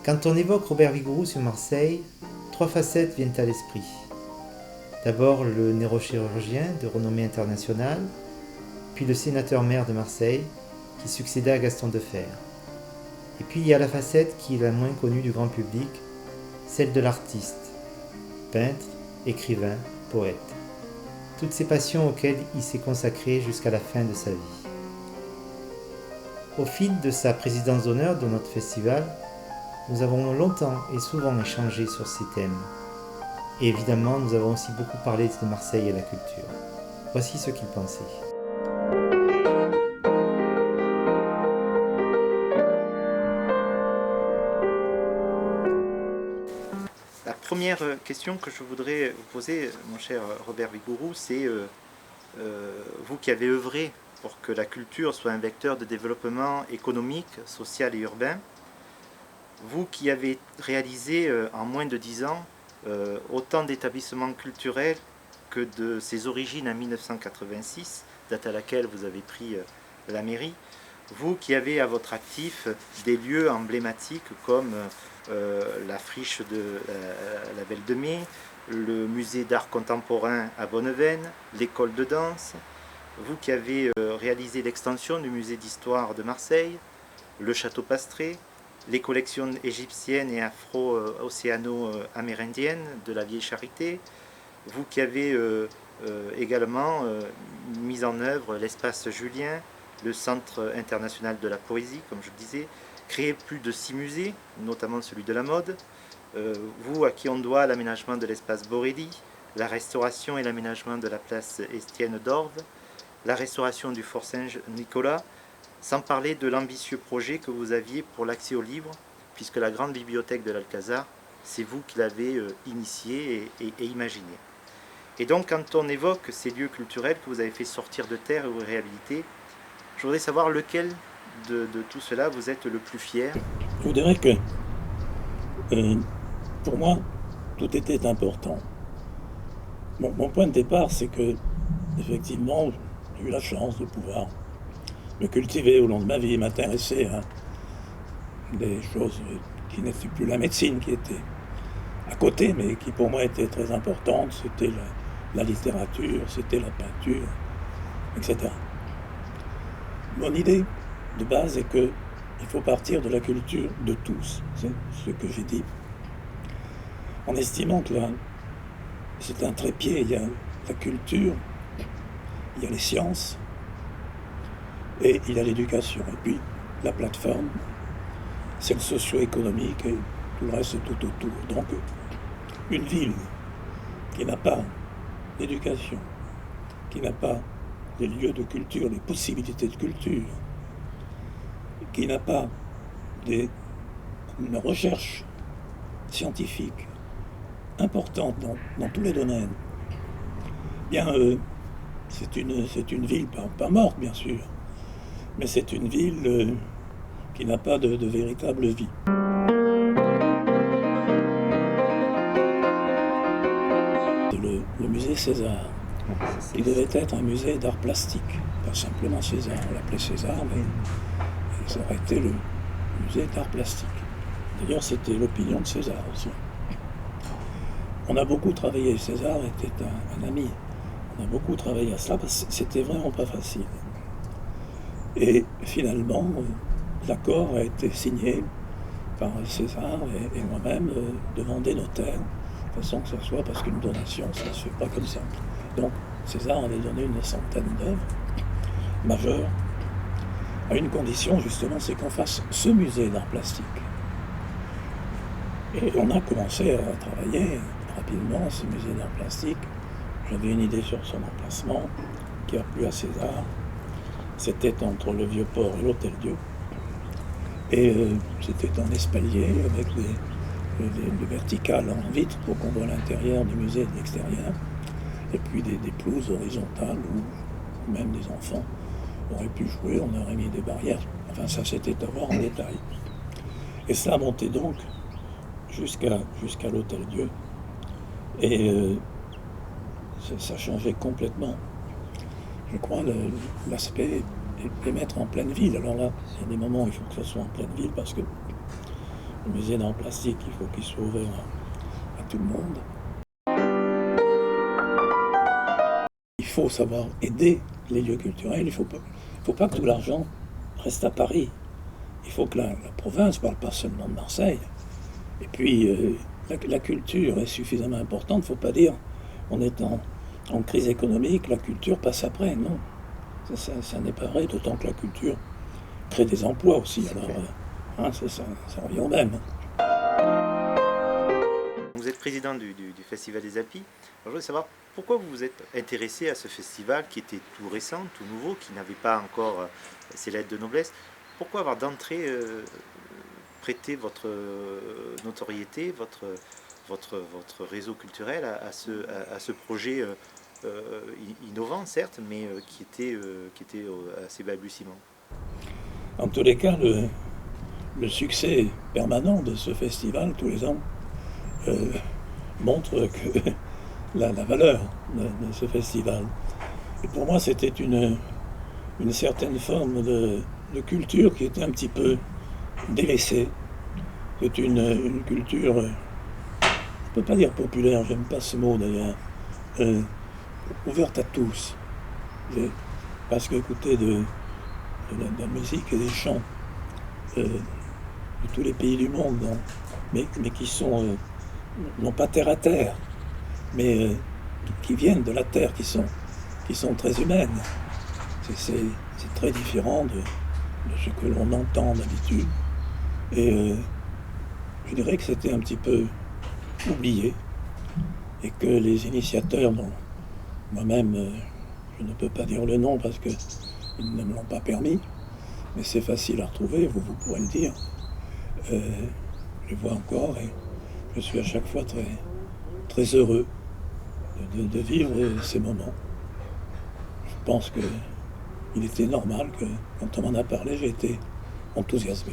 Quand on évoque Robert Vigouroux sur Marseille, trois facettes viennent à l'esprit. D'abord le neurochirurgien de renommée internationale, puis le sénateur-maire de Marseille qui succéda à Gaston Defferre. Et puis il y a la facette qui est la moins connue du grand public, celle de l'artiste, peintre, écrivain, poète. Toutes ces passions auxquelles il s'est consacré jusqu'à la fin de sa vie. Au fil de sa présidence d'honneur de notre festival, nous avons longtemps et souvent échangé sur ces thèmes. Et évidemment, nous avons aussi beaucoup parlé de Marseille et la culture. Voici ce qu'il pensait. La première question que je voudrais vous poser, mon cher Robert Vigouroux, c'est vous qui avez œuvré pour que la culture soit un vecteur de développement économique, social et urbain, vous qui avez réalisé en moins de 10 ans autant d'établissements culturels que de ses origines en 1986, date à laquelle vous avez pris la mairie, vous qui avez à votre actif des lieux emblématiques comme la friche de la Belle de Mai, le musée d'art contemporain à Bonneveine, l'école de danse, vous qui avez réalisé l'extension du musée d'histoire de Marseille, le château Pastré, les collections égyptiennes et afro-océano-amérindiennes de la Vieille Charité, vous qui avez également mis en œuvre l'espace Julien, le Centre international de la poésie, comme je le disais, créé plus de 6 musées, notamment celui de la mode, vous à qui on doit l'aménagement de l'espace Borelli, la restauration et l'aménagement de la place Estienne d'Orve, la restauration du Fort Saint-Nicolas, sans parler de l'ambitieux projet que vous aviez pour l'accès aux livres, puisque la grande bibliothèque de l'Alcazar, c'est vous qui l'avez initiée et imaginée. Et donc, quand on évoque ces lieux culturels que vous avez fait sortir de terre et vous réhabiliter, je voudrais savoir lequel de tout cela vous êtes le plus fier. Je vous dirais que, pour moi, tout était important. Mon point de départ, c'est que, effectivement, j'ai eu la chance de pouvoir me cultiver au long de ma vie, m'intéresser à des choses qui n'étaient plus la médecine, qui étaient à côté, mais qui pour moi étaient très importantes. C'était la littérature, c'était la peinture, etc. Mon idée de base est qu'il faut partir de la culture de tous, c'est ce que j'ai dit, en estimant que là, c'est un trépied, il y a la culture, il y a les sciences, et il y a l'éducation. Et puis, la plateforme, c'est le socio-économique et tout le reste tout autour. Donc, une ville qui n'a pas d'éducation, qui n'a pas des lieux de culture, des possibilités de culture, qui n'a pas une recherche scientifique importante dans tous les domaines, bien, c'est une ville pas morte, bien sûr, mais c'est une ville qui n'a pas de véritable vie. Le musée César, qui devait être un musée d'art plastique, pas simplement César, on l'appelait César, mais ça aurait été le musée d'art plastique. D'ailleurs, c'était l'opinion de César aussi. On a beaucoup travaillé, César était un ami, on a beaucoup travaillé à cela, parce que c'était vraiment pas facile. Et finalement, l'accord a été signé par César et moi-même devant des notaires, de façon que ce soit, parce qu'une donation, ça ne se fait pas comme ça. Donc César avait donné une centaine d'œuvres majeures, à une condition justement, c'est qu'on fasse ce musée d'art plastique. Et on a commencé à travailler rapidement ce musée d'art plastique. J'avais une idée sur son emplacement qui a plu à César. C'était entre le Vieux-Port et l'Hôtel-Dieu. Et c'était un espalier avec des verticales en vitre pour qu'on voit l'intérieur du musée de l'extérieur. Et puis des pelouses horizontales où même des enfants auraient pu jouer, on aurait mis des barrières. Enfin, ça c'était à voir en détail. Et ça a monté donc jusqu'à l'Hôtel-Dieu. Et ça changeait complètement, je crois, l'aspect et mettre en pleine ville. Alors là, il y a des moments où il faut que ça soit en pleine ville parce que Le musée d'art plastique, il faut qu'il soit ouvert à tout le monde. Il faut savoir aider les lieux culturels. Il ne faut pas que tout l'argent reste à Paris. Il faut que la province ne parle pas seulement de Marseille. Et puis, la culture est suffisamment importante. Il ne faut pas dire on est en crise économique, la culture passe après. Non, ça n'est pas vrai, d'autant que la culture crée des emplois aussi. Alors, ça revient au même. Vous êtes président du Festival des Alpilles. Alors, je voudrais savoir pourquoi vous vous êtes intéressé à ce festival qui était tout récent, tout nouveau, qui n'avait pas encore ses lettres de noblesse. Pourquoi avoir d'entrée prêté votre notoriété, votre réseau culturel à ce projet innovant, certes, mais qui était assez balbutiement? En tous les cas, le succès permanent de ce festival tous les ans montre que la valeur de ce festival. Et pour moi, c'était une certaine forme de culture qui était un petit peu délaissée. C'est une culture, je ne peux pas dire populaire, j'aime pas ce mot d'ailleurs, ouverte à tous. Parce qu'écouter de la musique et des chants de tous les pays du monde, mais qui sont non pas terre à terre, mais qui viennent de la terre, qui sont très humaines. C'est très différent de ce que l'on entend d'habitude. Et je dirais que c'était un petit peu oublié et que les initiateurs, dont moi-même je ne peux pas dire le nom parce qu'ils ne me l'ont pas permis, mais c'est facile à retrouver, vous pourrez le dire. Je le vois encore et je suis à chaque fois très, très heureux de vivre ces moments. Je pense qu'il était normal que, quand on m'en a parlé, j'ai été enthousiasmé.